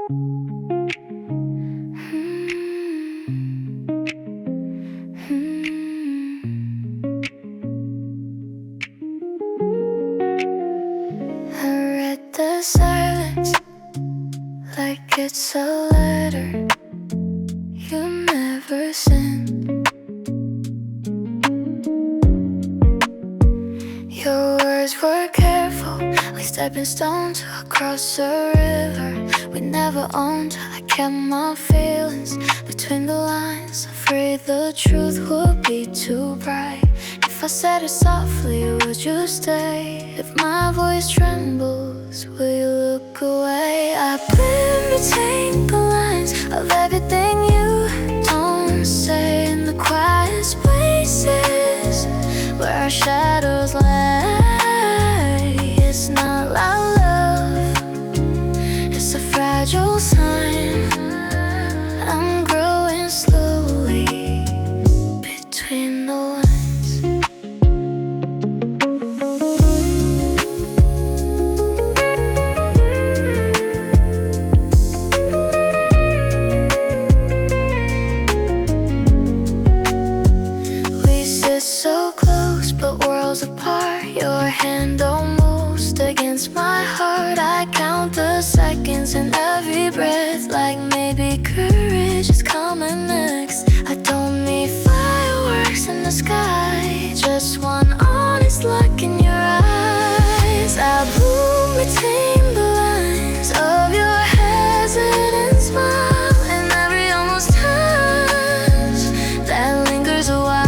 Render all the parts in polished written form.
The silence, like it's a letter you never sent. Your words were careful, like stepping stones across a river we never owned. I kept my feelings between the lines, afraid the truth would be too bright. If I said it softly, would you stay? If my voice trembles, will you look away? I've been between the lines of everything you don't say, in the quiet spaces where our shadows lie. It's not loud love, it's a fragile sign. I'm growing slowly between the lines. So close, but worlds apart. Your hand almost against my heart. I count the seconds in every breath, like maybe courage is coming next. I don't need fireworks in the sky, just one honest look in your eyes. I bloom between the lines of your hesitant smile, and every almost touch that lingers a while.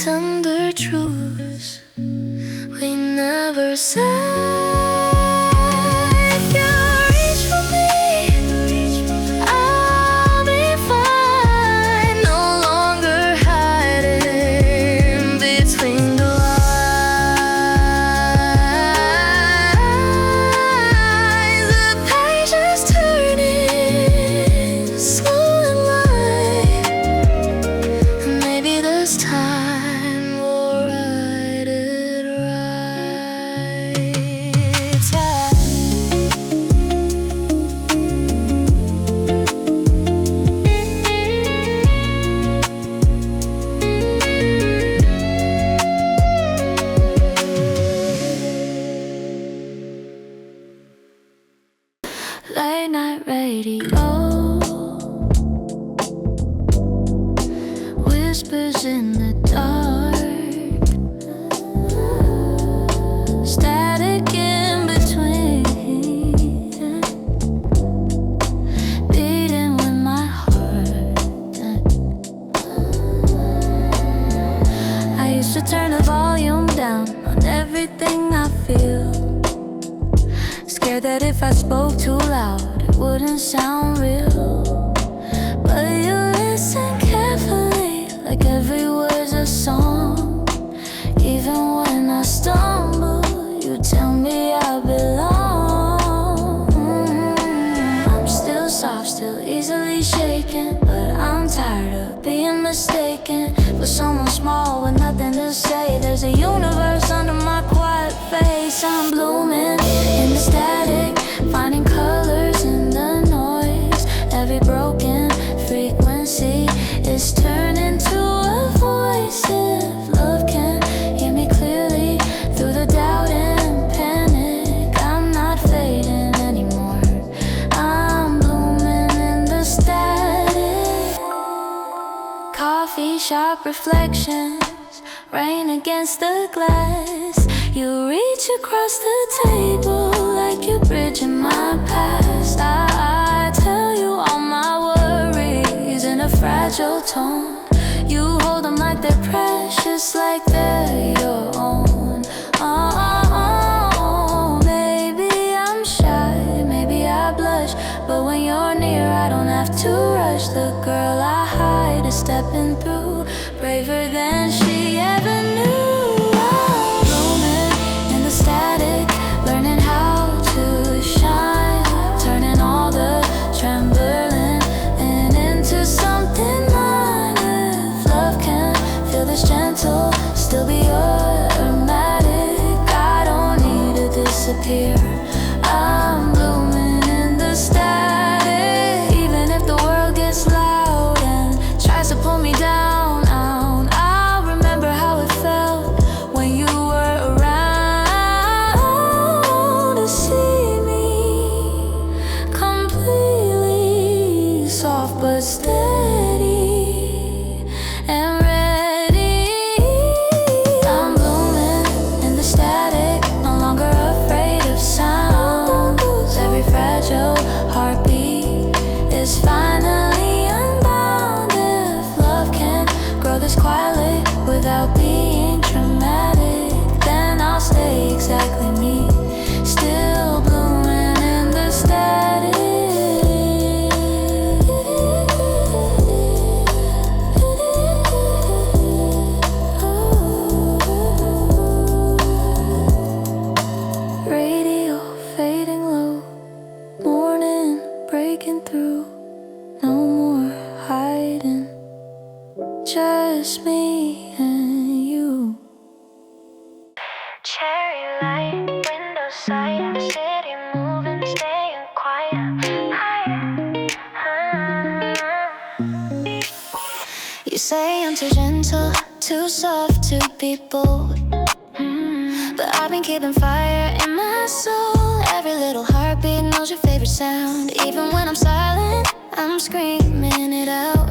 Tender truths we never said. You reach for me, I'll be fine. No longer hiding between the lines. The pages turning slow and light. Maybe this time late night radio, whispers in the dark, static in between, beating with my heart. I used to turn the volume down on everything I feel, scared that if I spoke too loud it wouldn't sound real. But you listen carefully, like every word's a song. Even when I stumble, you tell me I belong. I'm still soft, still easily shaken, but I'm tired of being mistaken for someone small with nothing to say. There's a universe under my quiet face. I'm blooming in the static, finding colors in the noise. Every broken frequency is turning to a voice. If love can hear me clearly through the doubt and panic, I'm not fading anymore. I'm blooming in the static. Coffee shop reflections, rain against the glass. You reach across the table like you're bridging my past. I tell you all my worries in a fragile tone. You hold them like they're precious, like they're your own. Oh, baby, here. I'm blooming in the static. Even if the world gets loud and tries to pull me down, I'll remember how it felt when you were around to see me completely soft but steady and ready. I'm blooming in the static, no longer afraid of sounds. Every fragile heartbeat is finally unbound. If love can grow this quietly without being dramatic, then I'll stay exactly me, still blooming in the static. Radio fading low, morning breaking through. No more hiding, just me and you. Cherry light, window side, city moving, staying quiet. You say I'm too gentle, too soft to be bold. But I've been keeping fire in my soul. Every little heartbeat knows your favorite sound. Even when I'm silent, I'm screaming it out.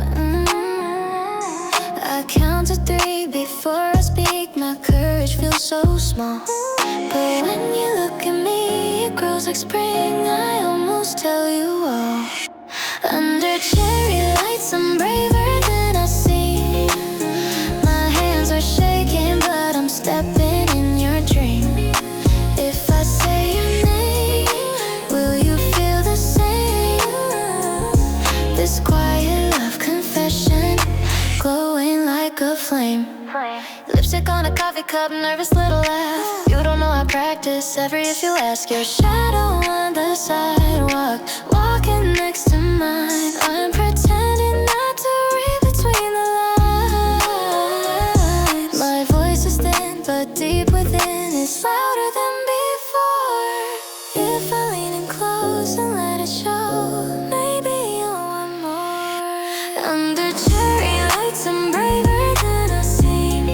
I count to 3 before I speak. My courage feels so small, but when you look at me, it grows like spring. I almost tell you all. Under cherry lights, I'm braver than I seem. My hands are shaking, but I'm stepping in your dream. If I say your name, will you feel the same? This quiet love confession, glowing like a flame. Lipstick on a coffee cup, nervous little laugh. You don't know I practice every if you ask. Your shadow on the sidewalk, walking next to mine. I'm pretending not to read between the lines. My voice is thin, but deep within it's louder than before. If I lean in close and let it show, maybe you'll want more. Under cherry lights, I'm braver than I seem.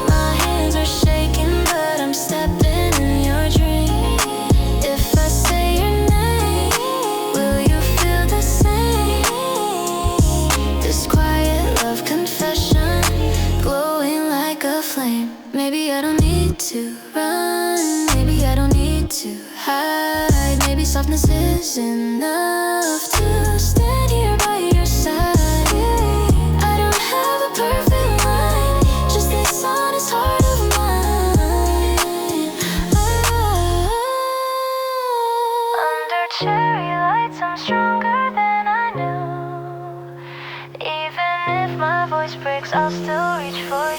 My hands are shaking, but I'm stepping in your dream. If I say your name, will you feel the same? This quiet love confession, glowing like a flame. Maybe I don't need to run, maybe I don't need to hide. Maybe softness is enough to stand here by your side. I don't have a perfect line, just this honest heart of mine. Under cherry lights, I'm stronger than I knew. Even if my voice breaks, I'll still reach for you.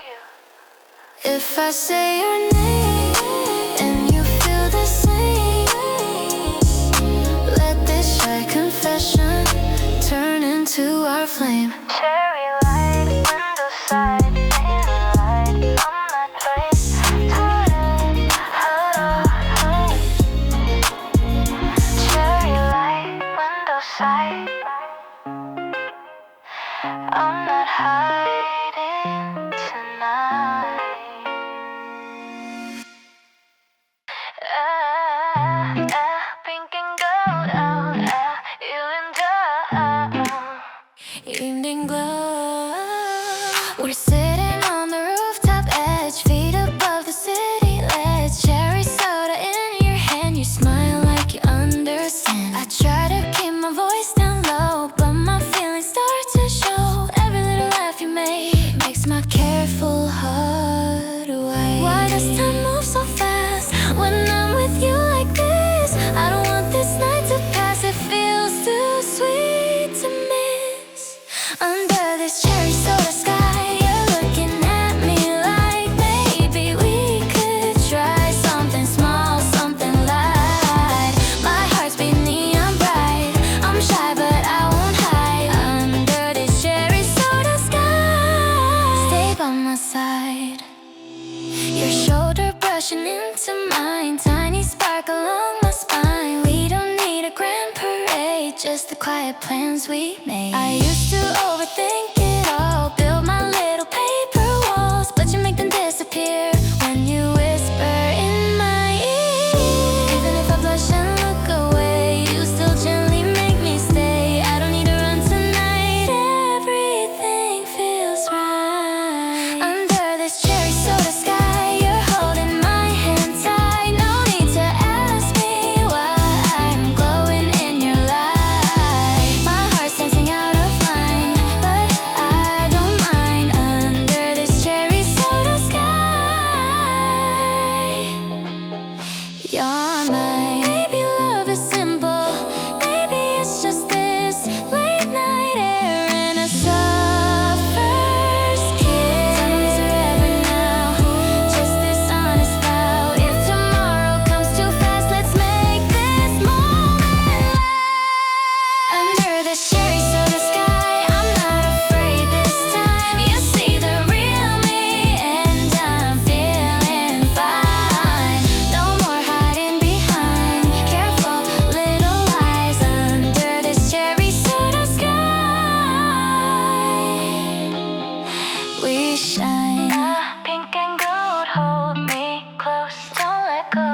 If I say your name and you feel the same, let this shy confession turn into our flame. Cherry light, window side, light. I'm not afraid to let Cherry light, window side. I'm not hiding tonight. Pink and gold, you and I. Evening glow. rushing into mine. Tiny spark along my spine. We don't need a grand parade, just the quiet plans we made. I used to overthink it all, build my little paper walls, but you make them disappear when you whisper in my ear. Even if I blush and look away, you still gently make me stay. I don't need to run tonight, everything feels right. Under this cherry soda sky, you're holding my hand tight. No need to ask me why I'm glowing in your light. My heart's dancing out of line, but I don't mind. Under this cherry soda sky, you're mine. Maybe love is simple, maybe it's just this late night air and a soft first kiss. Time is forever now, just this honest vow. If tomorrow comes too fast, let's make this moment last. Under this cherry soda sky, I'm not afraid this time. You see the real me, and I'm feeling fine. No more hiding behind careful little lies. Under this cherry soda sky, we shine. Pink and gold, hold me close, don't let go.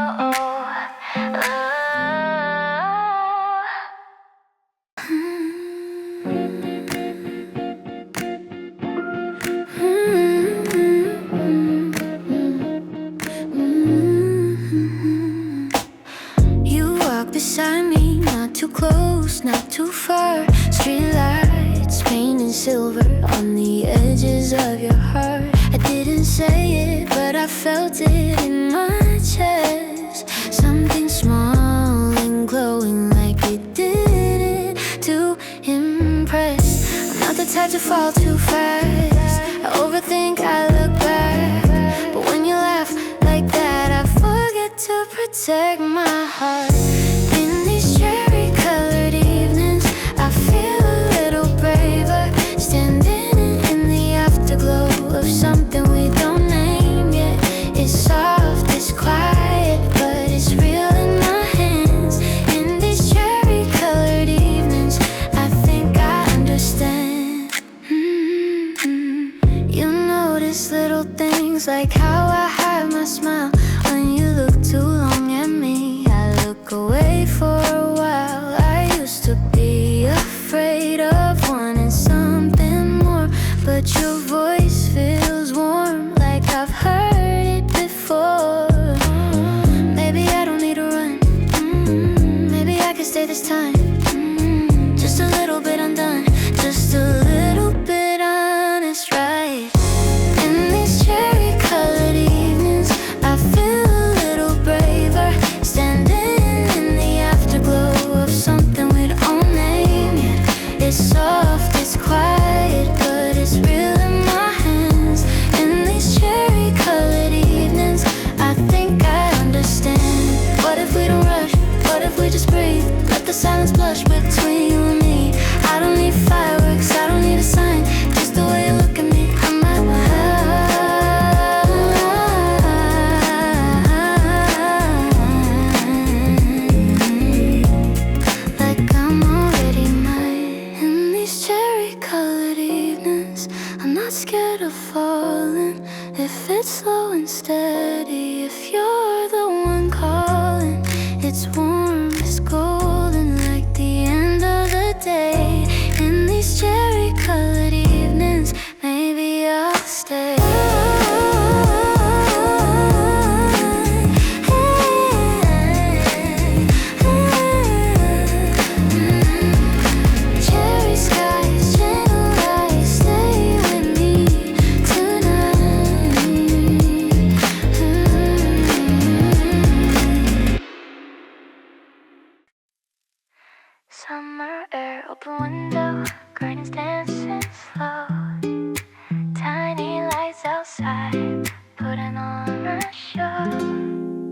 You walk beside me, not too close, not too far. Streetlights painting silver on the edges of your heart. I didn't say it, but I felt it in my chest. Something small and glowing like it did it to impress. I'm not the type to fall too fast. I overthink, I look back, but when you laugh like that, I forget to protect my heart. In these cherry-colored evenings, I feel a little braver, standing in the afterglow of something we don't name yet. It's soft, it's quiet, but it's real in my hands. In these cherry-colored evenings, I think I understand. You notice little things like how I hide my smile when you look too long at me. I look away for a while. I used to be afraid of wanting something more, but your voice feels warm like I've heard it before. Maybe I don't need to run. Maybe I can stay this time. Just a little bit undone, just a little bit honest, right? In these cherry-colored evenings, I feel a little braver, standing in the afterglow of something we don't name yet. It's soft, it's quiet, but it's real in my hands. In these cherry-colored evenings, I think I understand. What if we don't rush? What if we just breathe? Let the silence blush between you and me. I don't need fireworks, I don't need a sign. Just the way you look at me, I might like I'm already mine. In these cherry-colored evenings, I'm not scared of falling. If it's slow and steady, if you're the one calling, it's warm, it's golden, like the end of the day. In these cherry-colored evenings, maybe I'll stay. Cherry skies, gentle lights, stay with me tonight. Summer air, open window, curtains dancing slow. Tiny lights outside, putting on a show.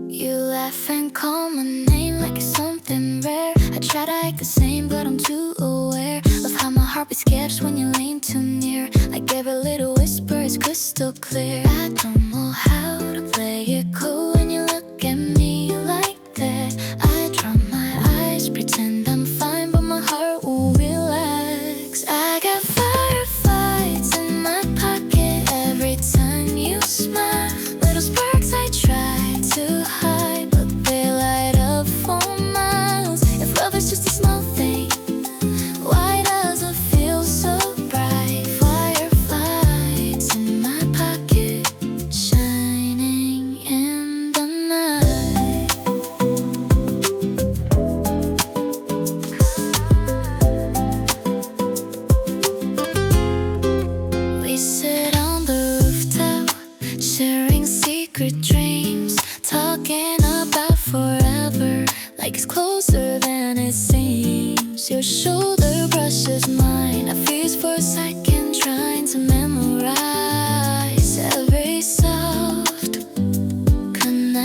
You laugh and call my name like it's something rare. I try to act the same, but I'm too aware of how my heart beats skips when you lean too near. Like every little whisper is crystal clear. I don't know how to play it cool when you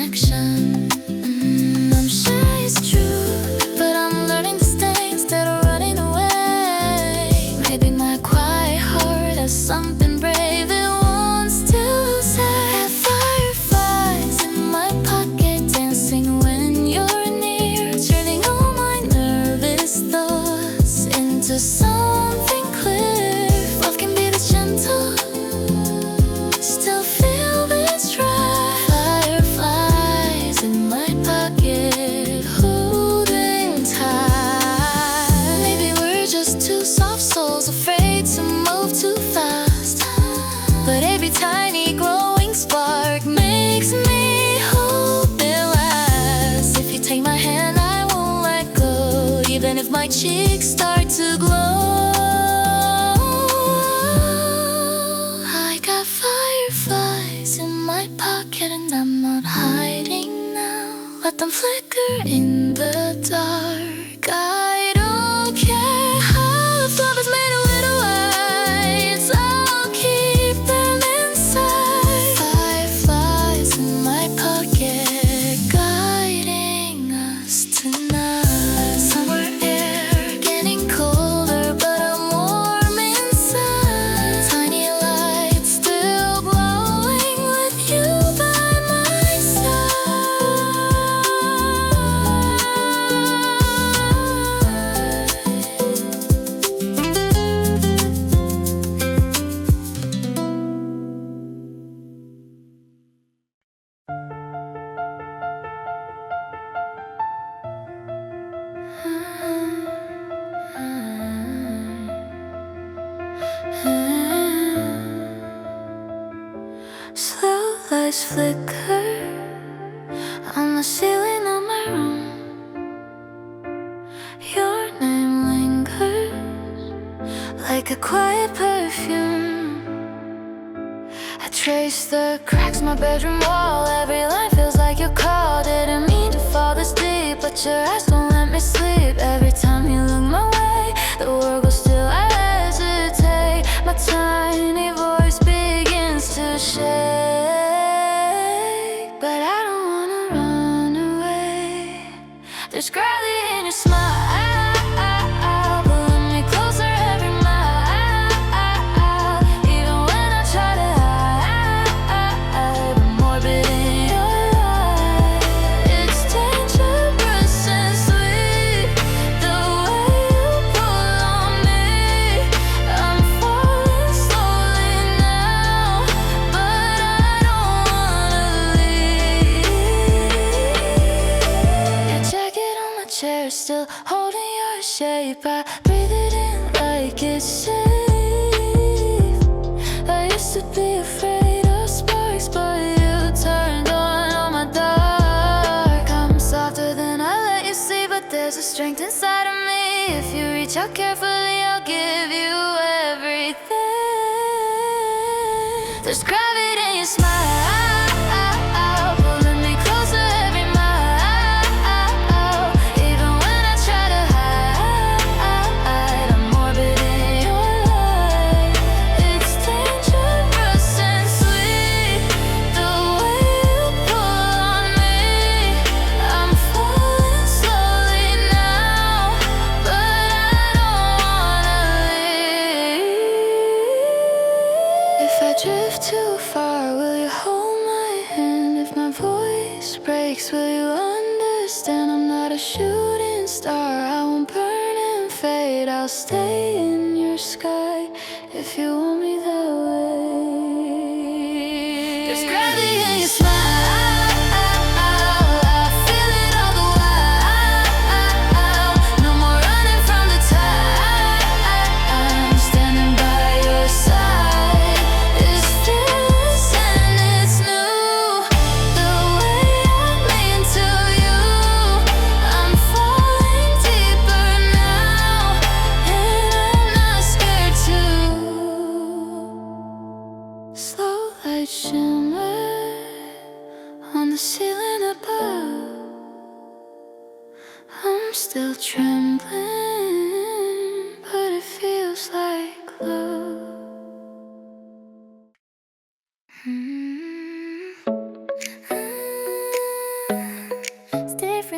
connection. I'm sure it's true, but I'm learning to stay instead of running away. Maybe my quiet heart has something brave it wants to say. Fireflies in my pocket dancing when you're near, turning all my nervous thoughts into something clear. Love can be this gentle, still feel this right. Fireflies in my pocket, holding tight. Maybe we're just two soft souls afraid to move too fast, but every tiny glowing spark makes me hope it lasts. If you take my hand, I won't let go, even if my cheeks start to glow. I got fireflies in my pocket and I'm not hiding now. Let them flicker in the dark. I don't care how if love is made of little lights, I'll keep them inside. Fireflies in my pocket, guiding us tonight. Summer air getting colder, but I'm warm inside. Tiny lights still glowing with you by my side. Slow lights flicker on the ceiling of my room. Your name lingers like a quiet perfume. I trace the cracks in my bedroom wall. Every line feels like your call. Didn't mean to fall this deep, but your eyes don't let me sleep. Every time you look my way, the world goes still. I hesitate. My tiny voice begins to shake, but I don't wanna run away. There's gravity in your smile, pulling me closer every mile. Even when I try to hide, I'm morbid in your light. It's dangerous and sweet, the way you pull on me. I'm falling slowly now, but I don't wanna leave. Your jacket on my chair, still holding your shape. I breathe it in like it's safe. I used to be afraid of sparks, but you turned on all my dark. I'm softer than I let you see, but there's a strength inside of me. If you reach out carefully, I'll give you everything. There's gravity in your smile, pulling me closer every mile. Even when I try to hide, I'm morbid in your light. It's dangerous and sweet, the way you pull on me. I'm falling slowly now, but I don't wanna leave. If I drift too far, will you hold my hand? If my voice breaks, will you understand? I'm not a shooting star, I won't burn and fade. I'll stay in your sky if you want me that way. There's gravity in your smile, I feel it all the while. No more running from the tide, I'm standing by your side. It's this and it's new, the way I'm into you. I'm falling deeper now, and I'm not scared to. Slow light shimmer on the ceiling above. I'm still trembling, but it feels like love.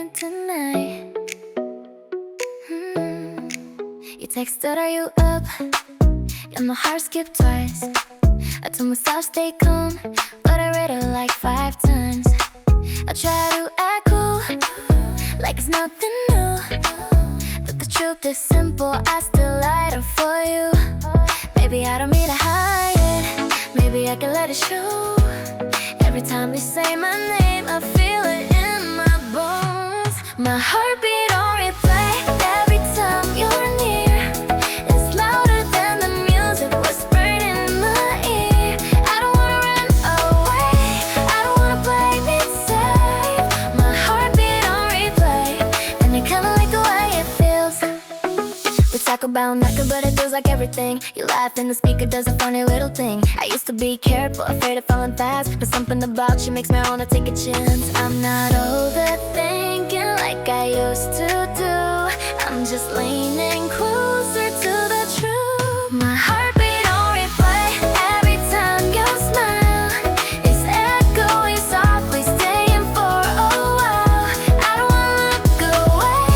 feeling tonight? You texted, are you up? Yeah, my heart skipped twice. I told myself stay calm, but I read it like 5 times. I try to act cool, like it's nothing new, but the truth is simple, I still light up for you. Maybe I don't mean to hide it, maybe I can let it show. Every time you say my name, I feel it in my bones. My heartbeat on replay, every time you're near. It's louder than the music whispered in my ear. I don't wanna run away, I don't wanna play it safe. My heartbeat on replay, and I kinda like the way it feels. We talk about nothing, but it feels like everything. You laugh and the speaker does a funny little thing. I used to be careful, afraid of falling fast, but something about you makes me wanna take a chance. I'm not overthinking like I used to do. I'm just leaning closer to the truth. My heartbeat on replay, every time you smile. It's echoing softly, staying for a while. I don't wanna look away,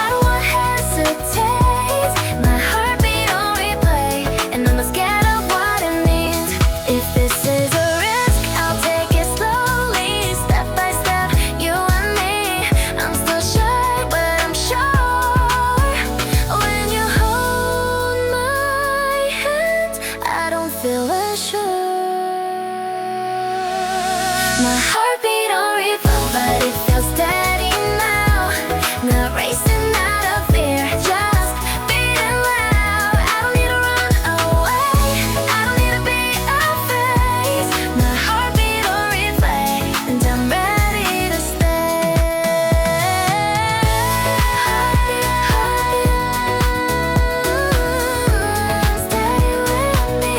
I don't wanna hesitate. My heartbeat on replay, and I'm not scared of what it means. If this is a risk, I'll take it slowly, step by step, you and me. I'm still shy, but I'm sure. When you hold my hand, I don't feel assured. My heartbeat on replay, but it feels steady now. Not racing out of fear, just beating loud. I don't need to run away, I don't need to be afraid. My heartbeat on replay, and I'm ready to stay. Stay with me.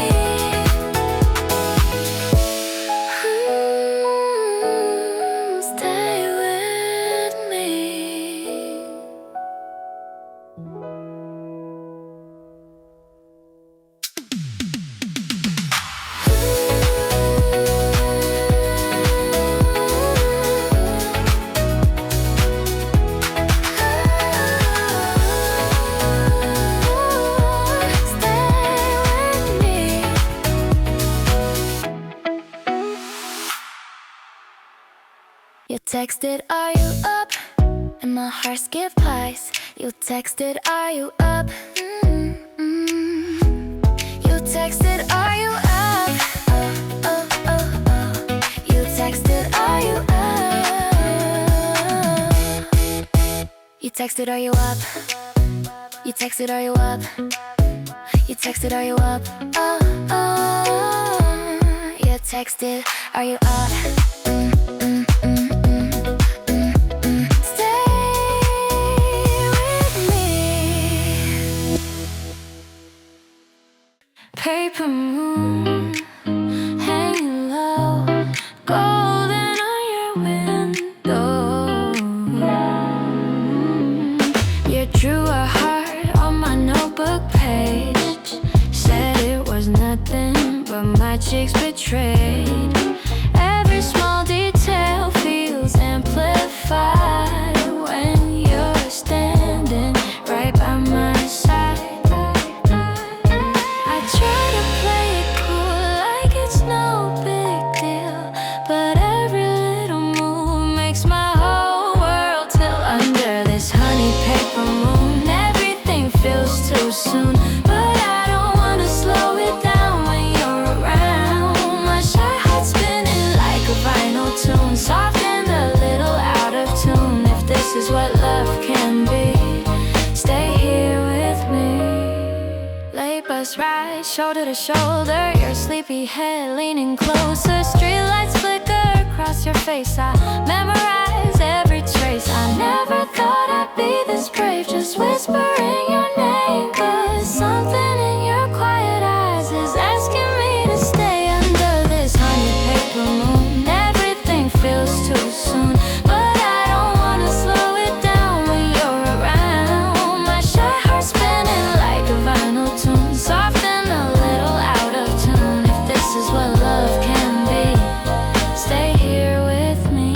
Stay with me. You texted, are you up? And my heart skipped twice. You texted, are you up? You texted, are you up? You texted, are you up? You texted, are you up? You texted, are you up? You texted, are you up? You texted, are you up? Stay with me. Paper moon, hanging low, golden on your window. You drew a heart on my notebook page, said it was nothing, but my cheeks betrayed. Every small detail feels amplified when you're standing right by my side. I try to play it cool like it's no big deal, but every little move makes my whole world tilt. Under this honey paper moon, everything feels too soon, but I don't wanna slow it down when you're around. My shy heart spinning like a vinyl tune, soft and a little out of tune. If this is what love can be, stay here with me. Late bus ride, shoulder to shoulder, your sleepy head leaning closer. Streetlights flicker across your face, I memorize every trace. I never thought I'd be this brave, just whispering your name. 'Cause something in your quiet eyes is asking me to stay. Under this honey paper moon, everything feels too soon, but I don't wanna slow it down when you're around. My shy heart spinning like a vinyl tune, soft and a little out of tune. If this is what love can be, stay here with me.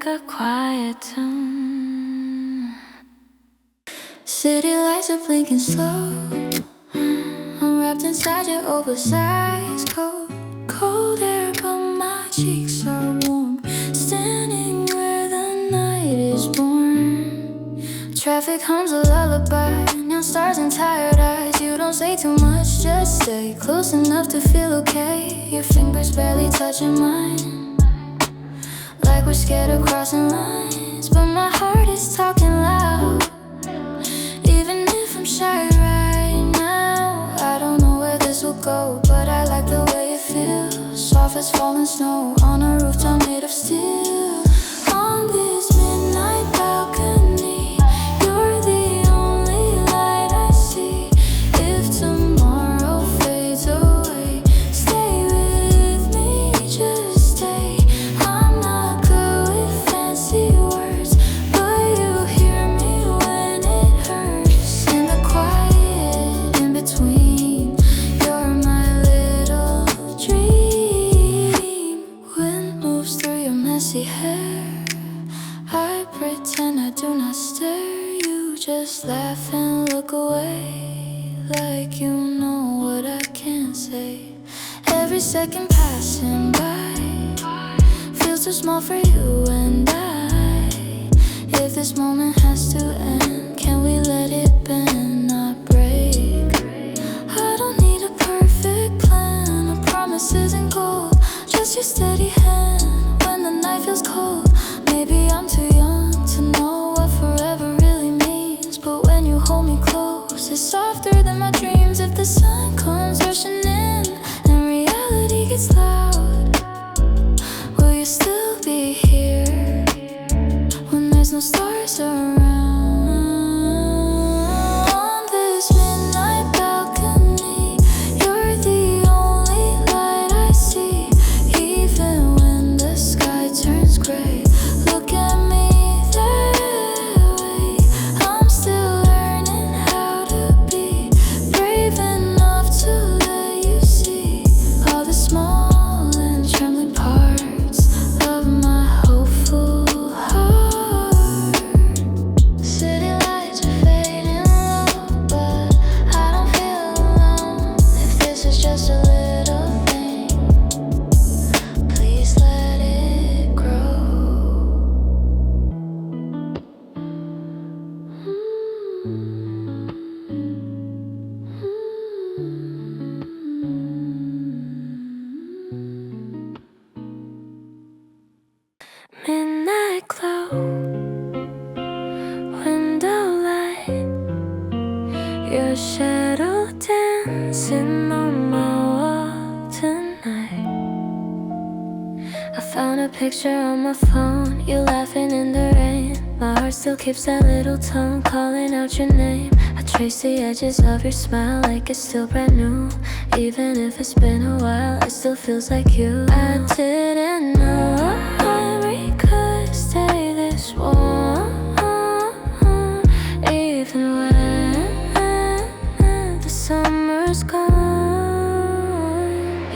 like a quiet tune. City lights are blinking slow. I'm wrapped inside your oversized coat. Cold air but my cheeks are warm. Standing where the night is born. Traffic hums a lullaby. Neon stars and tired eyes. You don't say too much, just stay close enough to feel okay. Your fingers barely touching mine, like we're scared of crossing lines. But my heart is talking loud. Even if I'm shy right now, I don't know where this will go, but I like the way it feels. Soft as falling snow on a rooftop made of steel. On this midnight balcony, you're the only light I see. If tomorrow fades away, stay with me, just stay. I'm not good with fancy words, but you hear me when it hurts. In the quiet, in between, you're my little dream. Wind moves through your messy hair. I pretend I do not stare. You just laugh and look away, like you know what I can't say. Every second passing by feels too small for you and I. If this moment has to end, can we let it bend, not break? I don't need a perfect plan, a promise isn't gold, just your steady hand when the night feels cold. Maybe I'm too young to know what forever really means, but when you hold me close, it's softer than my dreams. If the sun comes rushing in and reality gets loud, will you still be here when there's no stars around? On this midnight balcony, you're the only light I see. Even when the sky turns gray, look at me that way. I'm still learning how to be brave enough to let you see all the small and trembling parts of my hopeful heart. City lights are fading low, but I don't feel alone. If this is just a little thing, please let it grow. Midnight glow, window light, your shadow dancing on my wall tonight. I found a picture on my phone, you laughing in the rain. My heart still keeps that little tone calling out your name. I trace the edges of your smile like it's still brand new. Even if it's been a while, it still feels like you. I didn't know our memory could stay this warm, even when the summer's gone.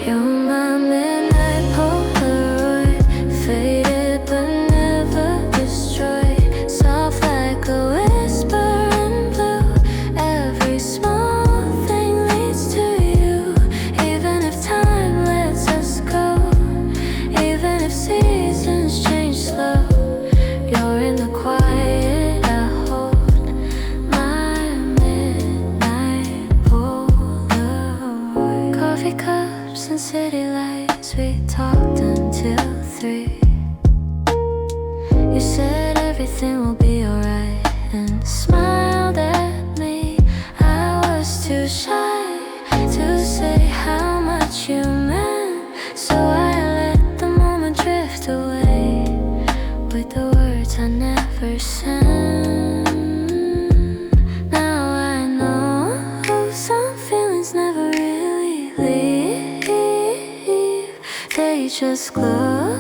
You're my midnight Polaroid, faded but never destroyed. Soft like a whisper in blue. Every small thing leads to you. Even if time lets us go, even if seasons change slow, you're in the quiet. I hold my midnight Polaroid. Coffee cups and city lights, we talked until 3. You said everything will be alright and smiled at me. I was too shy to say how much you meant, so I let the moment drift away with the words I never sent. Now I know some feelings never really leave, they just glow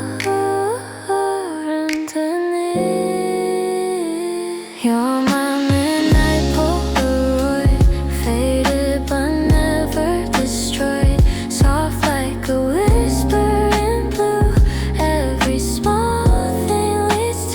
underneath. You're my midnight Polaroid, faded but never destroyed. Soft like a whisper in blue. Every small thing leads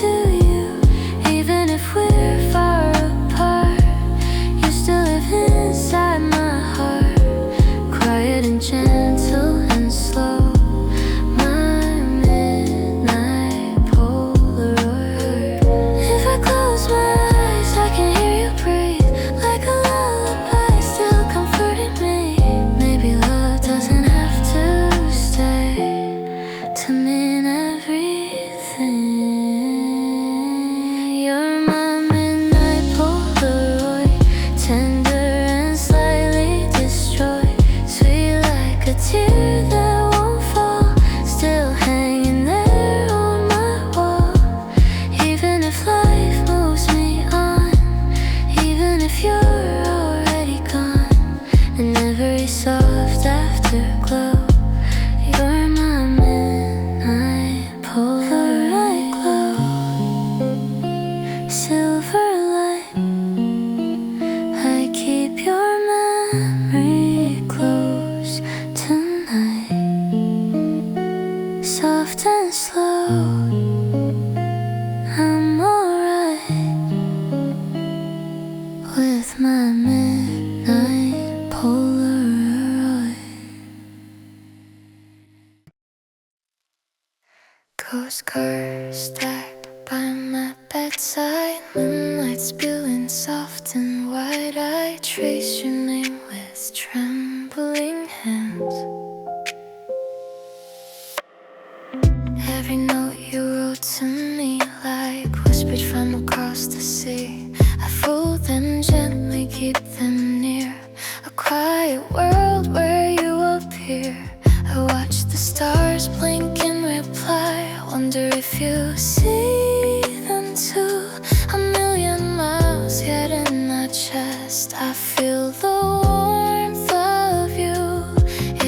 see them too. A million miles yet in my chest, I feel the warmth of you.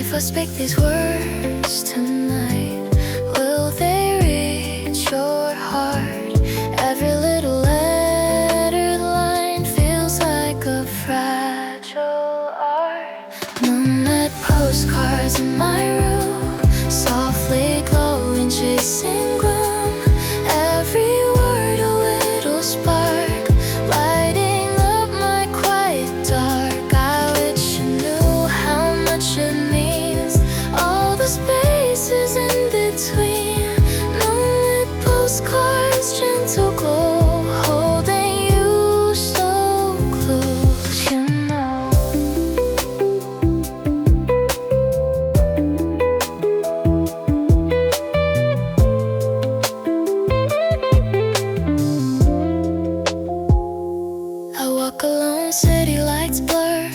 If I speak these words tonight, will they reach your heart? Every little lettered line feels like a fragile art. Moonlit postcards in my room, softly glowing, chasing gloom. Every word a little spark, lighting up my quiet dark. I wish you knew how much it means, all the spaces in between. Moonlit postcards, gentle glow, holding you so close, you know. I walk alone, city lights blur,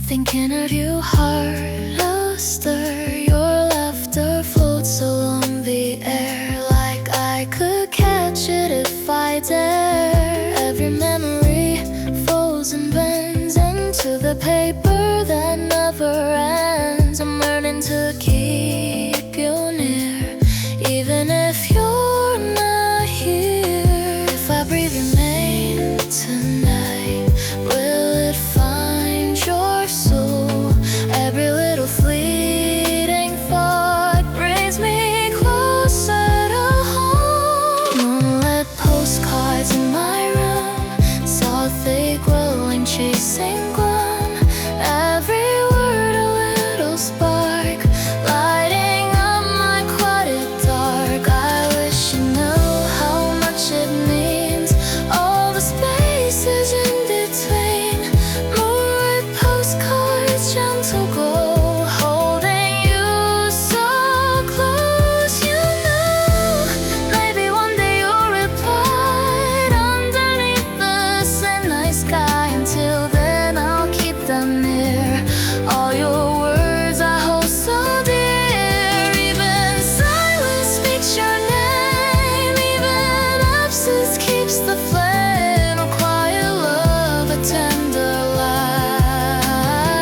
thinking of you, heart astir. Your laughter floats along the air, like I could catch it if I dare. Every memory folds and bends into the paper that never ends. I'm learning to keep you near, even if you're not here. If I breathe your name tonight, will it find your soul? Every little fleeting thought brings me closer to home. Moonlit postcards in my room, softly glowing, chasing gloom. Every word a little spark, lighting up my quiet dark. I wish you knew how much it means, all the spaces in between. Moonlit postcards, gentle glow, holding you so close, you know. Maybe one day you'll reply underneath the same night sky. Until then I'll keep them near, all your words I hold so dear. Even silence speaks your name, even absence keeps the flame. A quiet love, a tender light,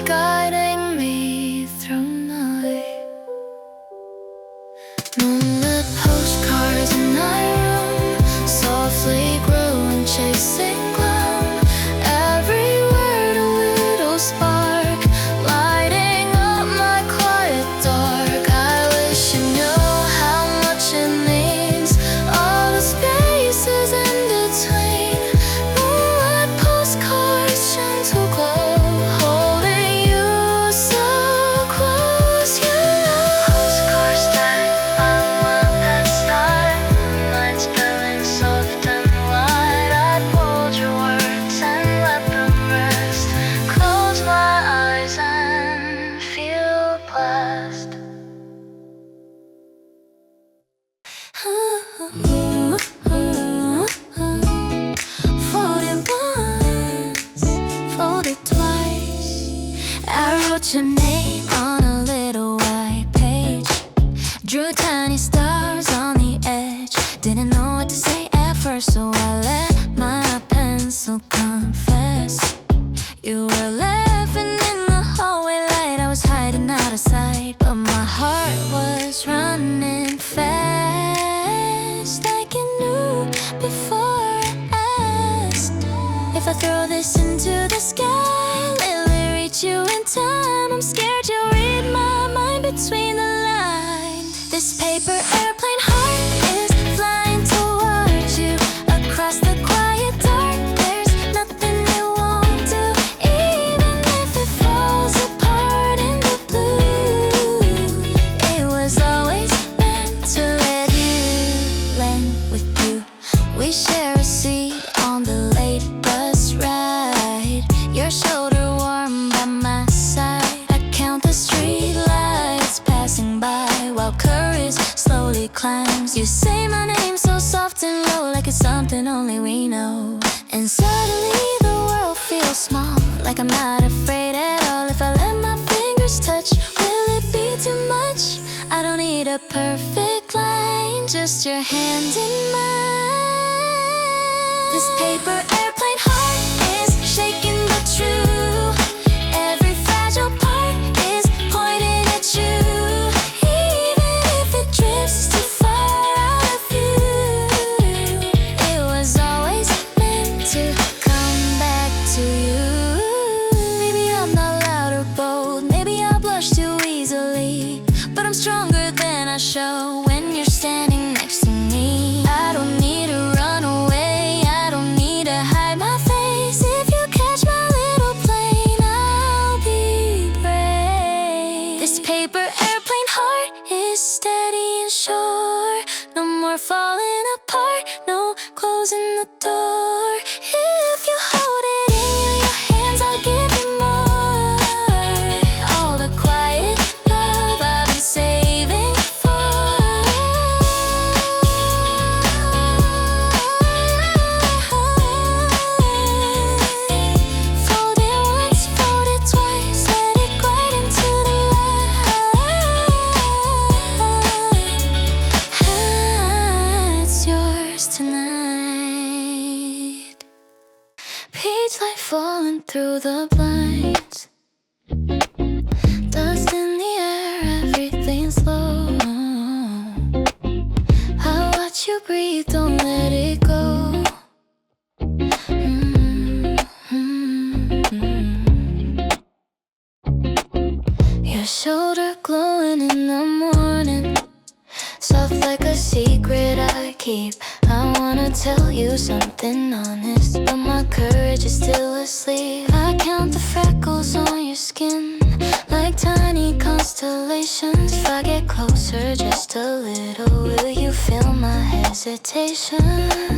guiding me through night. Moonlit postcards in my room, softly growing, chasing gloom. Every word a little spark, lighting up my quiet dark. I wish you knew how much it means, all the spaces in between. Moonlit postcards, gentle glow, holding you so close, you know. Postcards stacked on one bedside, moonlight spilling soft and wide. I'd hold your words and let them rest, close my eyes and feel blessed. Folded once, folded twice. I wrote your name on a little white page, drew tiny stars on the edge. Didn't know what to say at first, so I let my pencil confess. You were laughing in the hallway light, I was hiding out of sight, but my heart was running fast. Like you knew before I asked. If I throw this into the sky, will it reach you in time? I'm scared you'll read my mind between the lines. This paper airplane heart is flying towards you across the quiet dark. There's nothing it won't do, even if it falls apart in the blue. It was always meant to let you land with you. We share a seat on the late bus ride, your shoulder warm by my side. I count the street lights passing by while courage slowly climbs. You say my name so soft and low, like it's something only we know. And suddenly the world feels small, like I'm not afraid at all. If I let my fingers touch, will it be too much? I don't need a perfect line, just just your hand in mine. This paper airplane heart is shaking but true. Every fragile part is pointing at you. Even if it drifts too far out of view, it was always meant to come back to you. Maybe I'm not loud or bold, maybe I blush too easily, but I'm stronger than I show when you're standing next to me. I don't need to run away, I don't need to hide my face. If you catch my little plane, I'll be brave. This paper airplane heart is steady and sure. No more falling apart, no closing the door. If you hold it in your hands, I'll give you more. All the quiet love I've been saving for. Fold it once, fold it twice, let it glide into the light. It's yours tonight. Peach light falling through the blinds. Dust in the air, everything's low. I watch you breathe, don't let it go. Your shoulder glowing in the morning, soft like a secret I keep. I wanna tell you something honest, but my courage is still asleep. I count the freckles on your skin like tiny constellations. If I get closer just a little, will you feel my hesitation?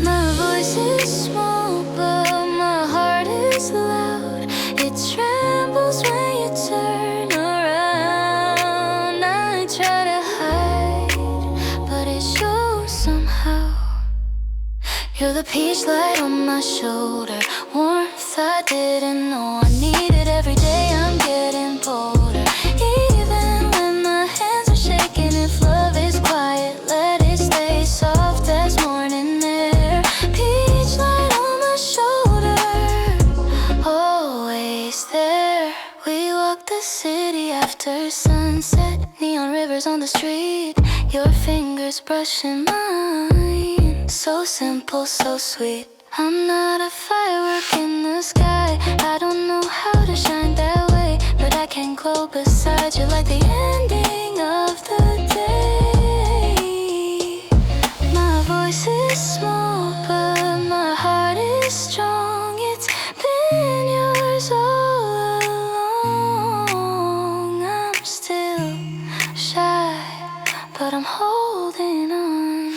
My voice is small, but my heart is loud. It trembles when you turn around. I try to hide, but it shows somehow. You're the peach light on my shoulder, warmth I didn't know I needed. Every day I'm getting bolder, even when my hands are shaking. If love is quiet, let it stay soft as morning air. Peach light on my shoulder, always there. We walk the city after sunset, neon rivers on the street, your fingers brushing mine. So simple, so sweet. I'm not a firework in the sky, I don't know how to shine that way, but I can glow beside you like the ending of the day. My voice is small, but my heart is strong. It's been yours all along. I'm still shy, but I'm holding on.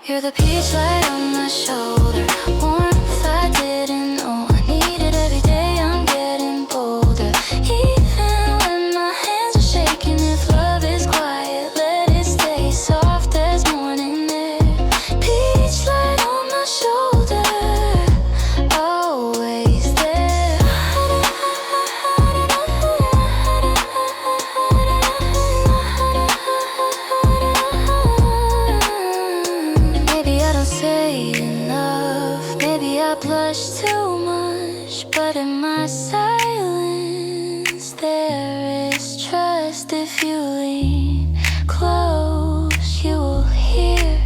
You're the peach light on my shoulder, warmth I didn't know I needed. Every day I'm getting bolder, even when my hands are shaking. If love is quiet, let it stay soft as morning air. Peach light on my shoulder, always there. Maybe I don't say enough, maybe I blush too much, but in my silence there is trust. If you lean close, you will hear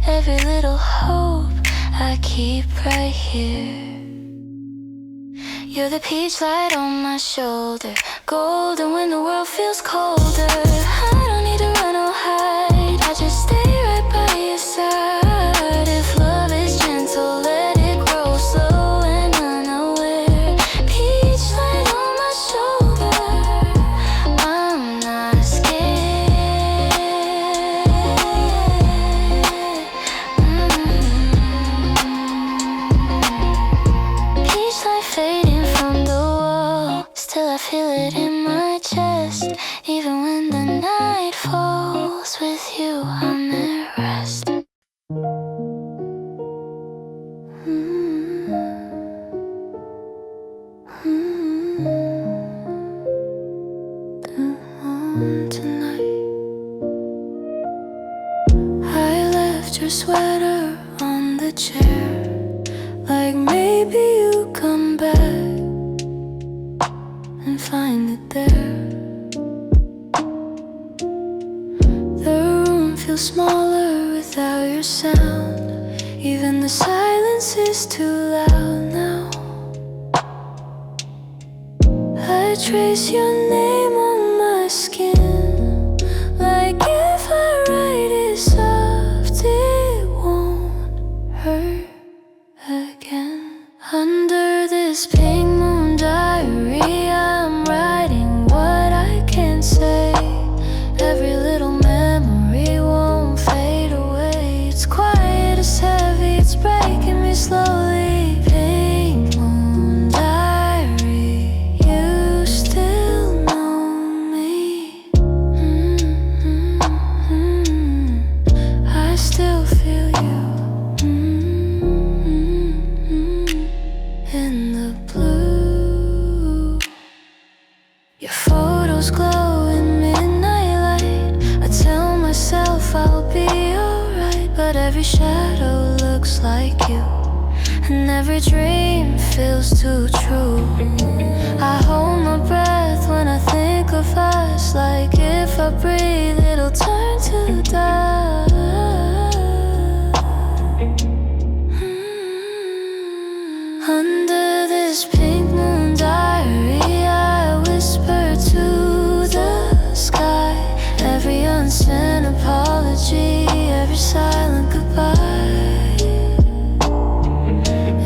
every little hope I keep right here. You're the peach light on my shoulder, golden when the world feels colder. I don't need to run or hide, I just stay right by your side. If love is gentle, let it grow slow and unaware. Peach light on my shoulder, I'm not scared. Peach light fading from the wall, still I feel it in my chest. Even when the night falls, with you I'm at rest. sweater on the chair, like maybe you come back and find it there. The room feels smaller without your sound. Even the silence is too loud now. I trace your name on my skin, like if I write it soft, it won't hurt again. Under this pink moon diary, I'm writing what I can't say. Every little memory won't fade away. It's quiet, it's heavy, it's breaking me slowly. Pink moon diary, you still know me. I still feel you in the blue. Your photos glow in midnight light. I tell myself I'll be alright, but every shadow looks like you, and every dream feels too true. I hold my breath when I think of us, like if I breathe it'll turn to dust. Under this pink moon diary, I whisper to the sky. Every unsent apology, every silent goodbye.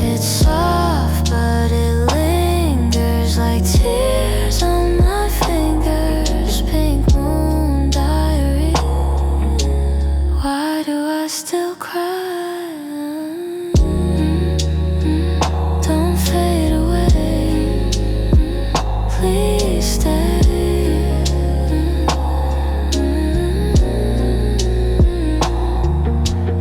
It's soft but it lingers like tears on my fingers. Pink moon diary, why do I still cry? Don't fade away, please stay.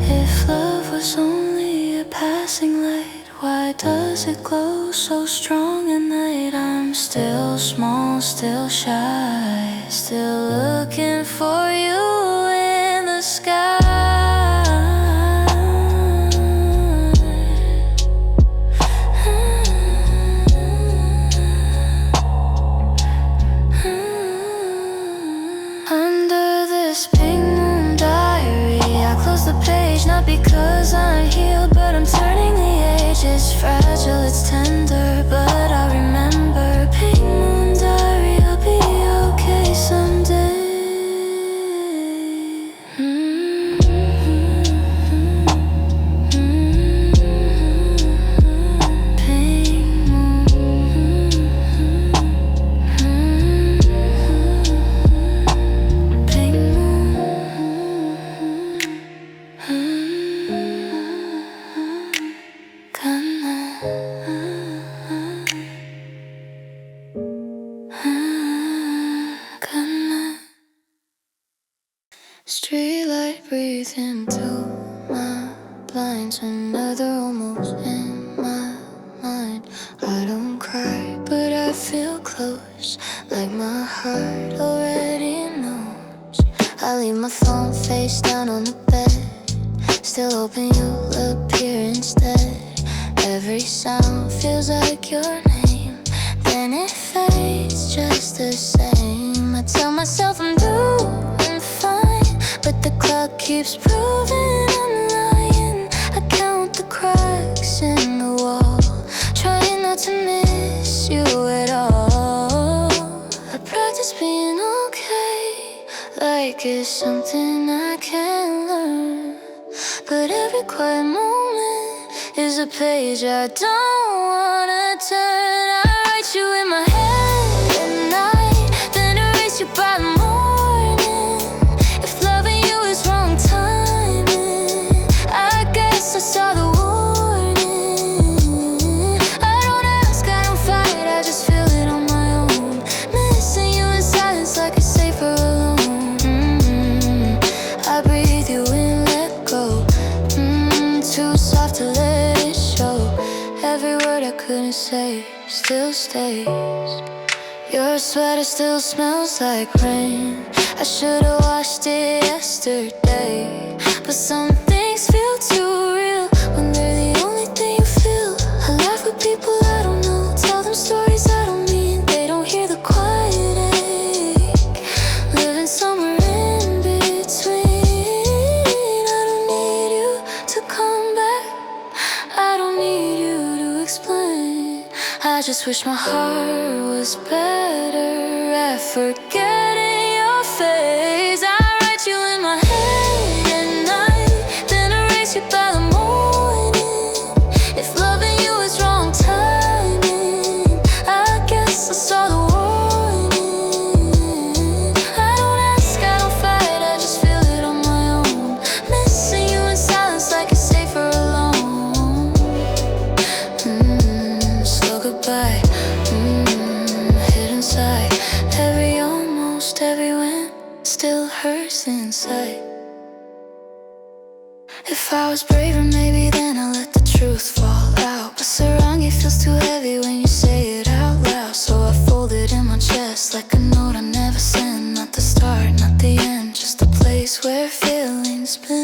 If love was only a passing light, why does it glow so strong at night? I'm still small, still shy, still looking for you in the sky. Under this pink moon diary, I close the page, not because I'm healed, but I'm turning the age. It's fragile, it's tender, but I remember. Pink moon diary, I'll be okay someday. Pink moon. Pink Streetlight breathe into my blinds, another almost in my mind. I don't cry, but I feel close, like my heart already knows. I leave my phone face down on the bed, still hoping you'll appear instead. Every sound feels like your name, then it fades just the same. I tell myself I'm doing fine, but the clock keeps proving I'm lying. I count the cracks in the wall, trying not to miss you at all. I practice being okay, like it's something I can learn, but every quiet moment is a page I don't wanna turn. I write you in my head at night, then erase you by the morning. If loving you is wrong timing, I guess I saw the warning. I don't ask, I don't fight, I just feel it on my own. Missing you in silence like it's safer alone. I breathe you in, let go. Too soft to let it show. Every word I couldn't say still stays. Your sweater still smells like rain. I should've washed it yesterday, but something things feel too real when they're the only thing you feel. I laugh with people I don't know, tell them stories I don't mean. They don't hear the quiet ache, living somewhere in between. I don't need you to come back, I don't need you to explain. I just wish my heart was better at forgetting your face. I write you in my head at night, then erase you by the morning. If loving you is wrong timing, I guess I saw the warning. I don't ask, I don't fight, I just feel it on my own. Missing you in silence like it's safer alone. Slow goodbye, hid inside. Every almost, every win still hurts inside. If I was braver, maybe then I'd let the truth fall out. But surrounding feels too heavy when you say it out loud. So I fold it in my chest like a note I never send. Not the start, not the end, just a place where feelings blend.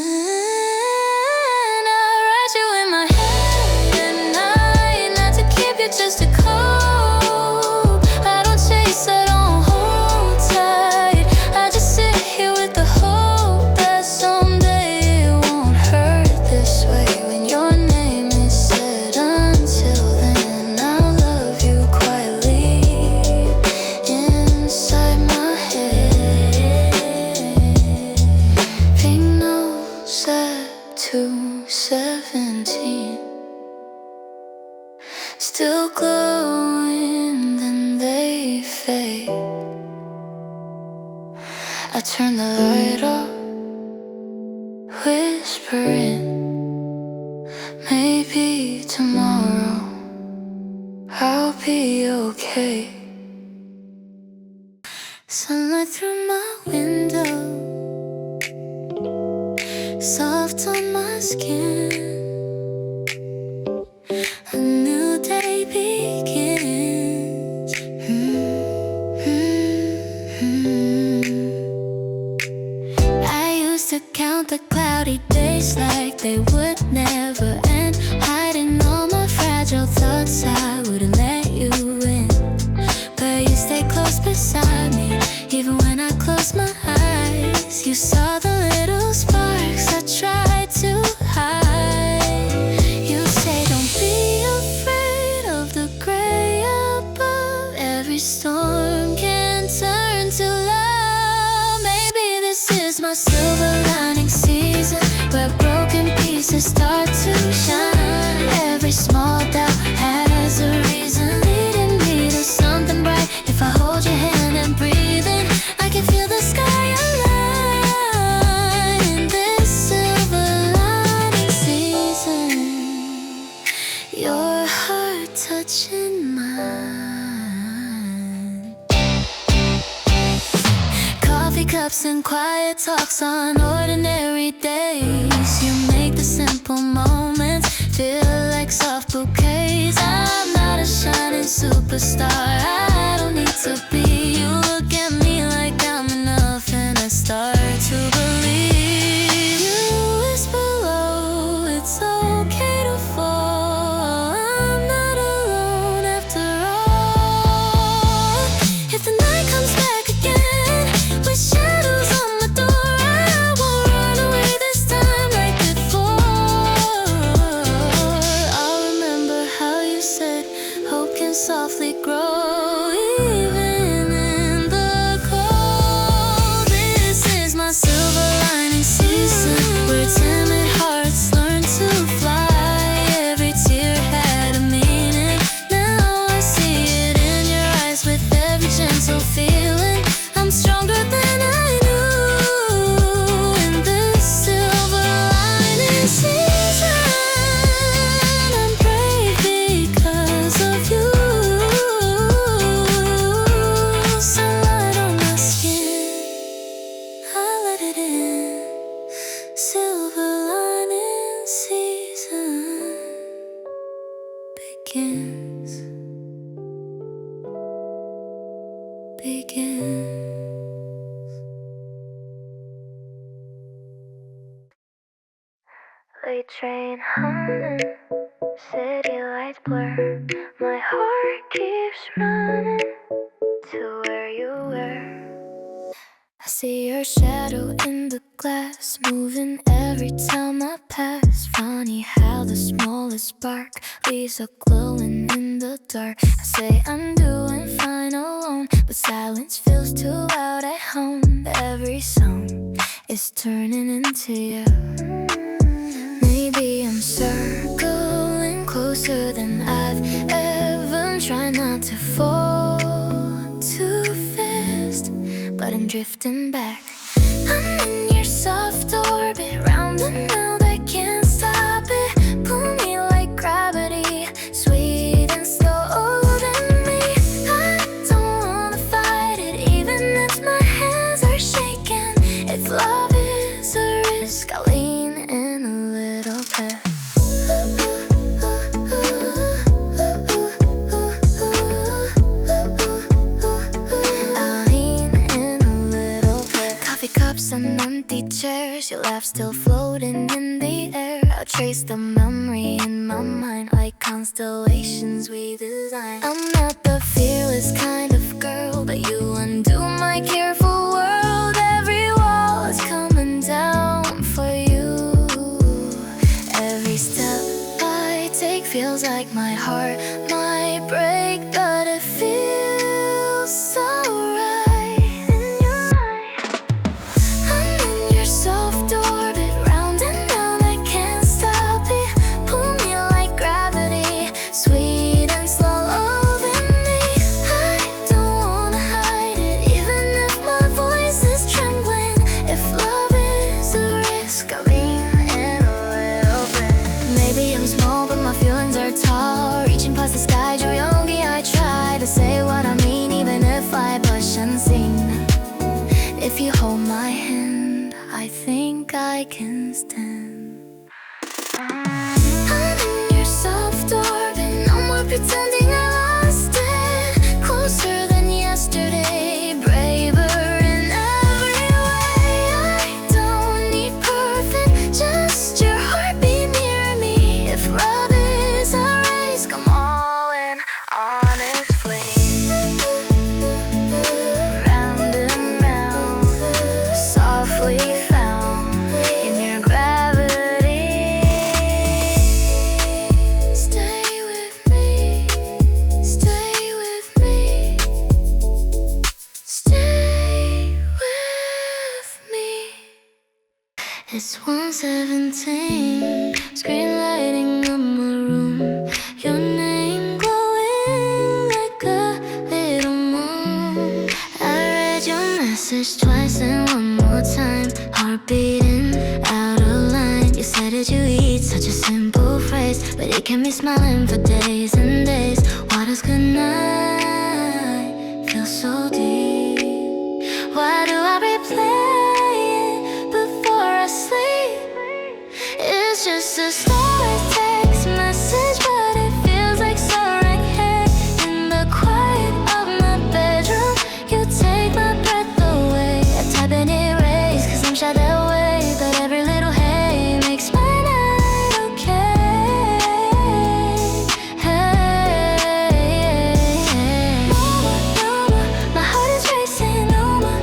I write you in my head at night, not to keep you just to cope. I don't chase, I don't hold tight, I just sit here with the hope that someday it won't hurt this way when your name is said. Until then, I'll love you quietly inside my head. Pink nose at 217, still glowing, then they fade. I turn the light off, whispering, maybe tomorrow I'll be okay. Sunlight through my window, soft on my skin. A new day begins. I used to count the cloudy days like they would never end, hiding all my fragile thoughts, I wouldn't let you in. But you stay close beside me, even when I close my eyes. You saw the little sparks I tried to hide. You say don't be afraid of the gray above, every storm can turn to love. Maybe this is my silver lining season, where broken pieces start to shine. Every small doubt has a reason, leading me to something bright. If I hold your hand and breathe in, I can feel the sky align. In this silver lining season, your heart touching mine. Coffee cups and quiet talks on ordinary days. You make the simple moments feel like soft bouquets. I'm not a shining superstar, I don't need to be. You look at me like I'm enough, and I start to believe. You whisper low, it's okay to fall. I'm not alone after all. If the night comes back again with shadows on my door, I won't run away this time like before. I'll remember how you said hope can softly grow even in the cold. This is my silver lining season, where timid hearts learn to fly. Every tear had a meaning, now I see it in your eyes. With every gentle feeling, I'm stronger than I knew. In this silver lining season, I'm brave because of you. Sunlight on my skin, I let it in. Silver lining season begins. freight train humming, city lights blur. My heart keeps running to where you were. I see your shadow in the glass, moving every time I pass. Funny how the smallest spark leaves a glowing in the dark. I say I'm doing fine alone, but silence feels too loud at home. Every song is turning into you. Maybe I'm circling closer than I've ever tried not to fall too fast, but I'm drifting back. I'm in your soft orbit, round and round, I can't stop it. Pull me like gravity, sweet and slow than me. I don't wanna fight it, even if my hands are shaking. If love is a risk, I'll lean in a little bit. Cups and empty chairs, your laugh still floating in the air. I'll trace the memory in my mind like constellations we design. I'm not the fearless kind of girl, but you undo my careful world. Every wall is coming down for you. Every step I take feels like my heart might break, but it feels so right. Soft orbit, round and round, I can't stop it. Pull me like gravity, sweet and slow than me. I don't wanna hide it, even if my voice is trembling. If love is a risk, I'll lean in a little bit. Maybe I'm small, but my feelings are tall. Reaching past the sky, Joe Yogi, I try to say what I mean, even if I blush unseen. If you hold my hand, I think I can stand. I'm in your soft orbit, no more pretending I lost it. Closer than yesterday, braver in every way. I don't need perfect, just your heartbeat near me. If love is a risk, I'm all in, honestly. Round and round, softly found in your gravity. Stay with me, stay with me, stay with me. It's 1:17, screen lighting up my room. Your name glowing like a little moon. I read your message twice and one more time, heart beating out of line. You said that you eat, such a simple phrase, but it can be smiling for days and days. Why does good night feel so deep? Why do I replay it before I sleep? It's just a Starlight text message, but it feels like soaring hair in the quiet of my bedroom. You take my breath away. I type and erase, cause I'm shy that way. But every little hey makes my night okay. Hey, no more, my heart is racing. No more,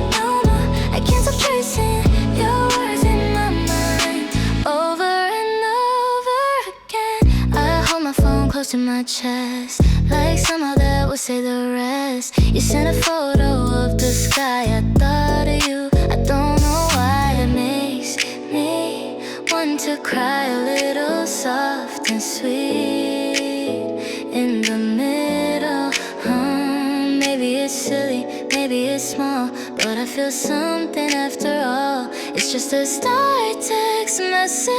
I can't stop tracing your words in my mind, over and over again. I hold my phone close to my chest, like somehow that would say the rest. You sent a photo of the sky, I thought of you. I don't know why it makes me want to cry a little, soft and sweet in the middle. Maybe it's silly, maybe it's small, but I feel something after all. It's just a Starlight text message.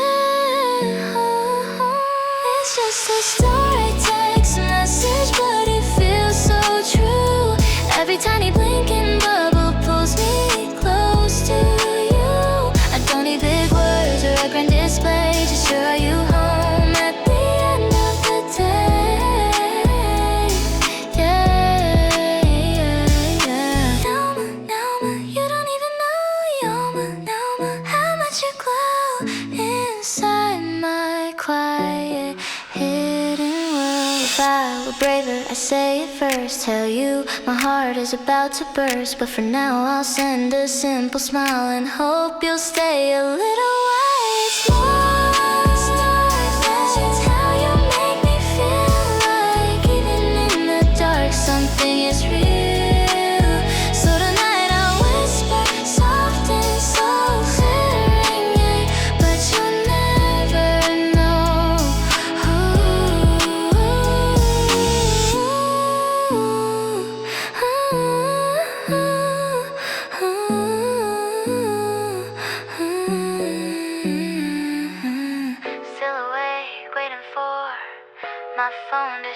It's just a Starlight text message, but it feels so true. Every tiny blinking bubble pulls me close to you. I don't need big words or a grand display, just sure are you home at the end of the day. Yeah, yeah, yeah. Now, you don't even know, Yoma, how much you glow inside my quiet, hidden world. If I were braver, I'd say it first. Tell you my heart is about to burst, but for now I'll send a simple smile and hope you'll stay a little while. It's it's how you make me feel like even in the dark something is real. So tonight I'll whisper soft and so clear, but you'll never know. Still awake, waiting for my phone to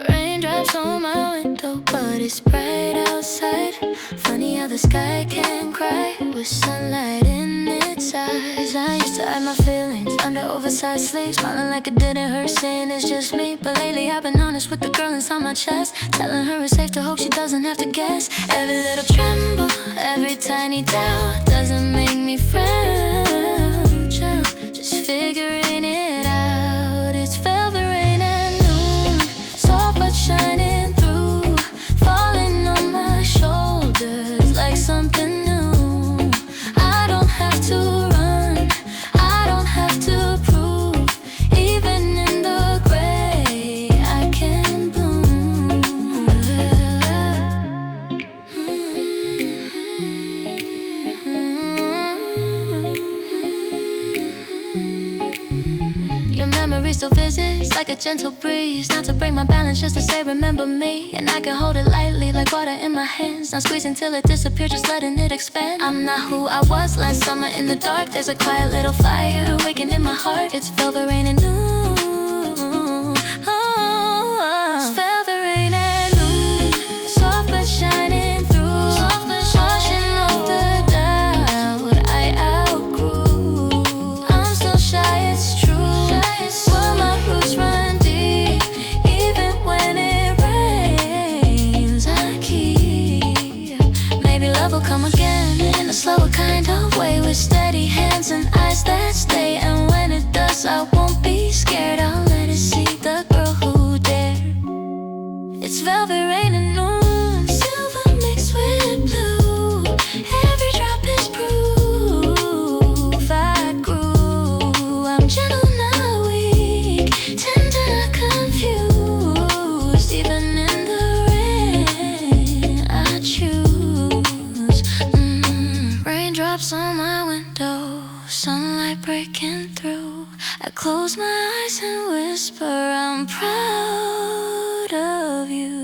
Raindrops on my window, but it's bright outside. Funny how the sky can cry with sunlight in its eyes. I used to hide my feelings under oversized sleeves, smiling like it didn't hurt, saying it's just me. But lately I've been honest with the girl inside my chest, telling her it's safe to hope she doesn't have to guess. Every little tremble, every tiny doubt doesn't make me fragile. Just figuring it out. It's velvet rain and noon, soft but shining through, falling on my shoulders like something new. I don't have to run, I don't have to prove, even in the gray I can bloom. Your memory still visits like a gentle breeze, not to break my balance, just to say remember me. And I can hold it lightly like water in my hands, not squeezing till it disappears, just letting it expand. I'm not who I was last summer in the dark. There's a quiet little fire awakened in my heart. It's velvet rain and noon. It's velvet rain and noon, soft but shining through, washing off the doubt I outgrew. I'm still shy, it's true. Well, my roots run deep, even when it rains. I keep. Maybe love will come again in a slower kind of way, with steady hands and eyes that stay. And when it does, I won't be scared. I'll let it see the girl who dared. It's velvet rain and noon, silver mixed with blue. Every drop is proof I grew. I'm gentle, not weak, tender, not confused. Even in the rain, I choose. Raindrops on my window, sunlight breaking through. I close my eyes and whisper, I'm proud of you.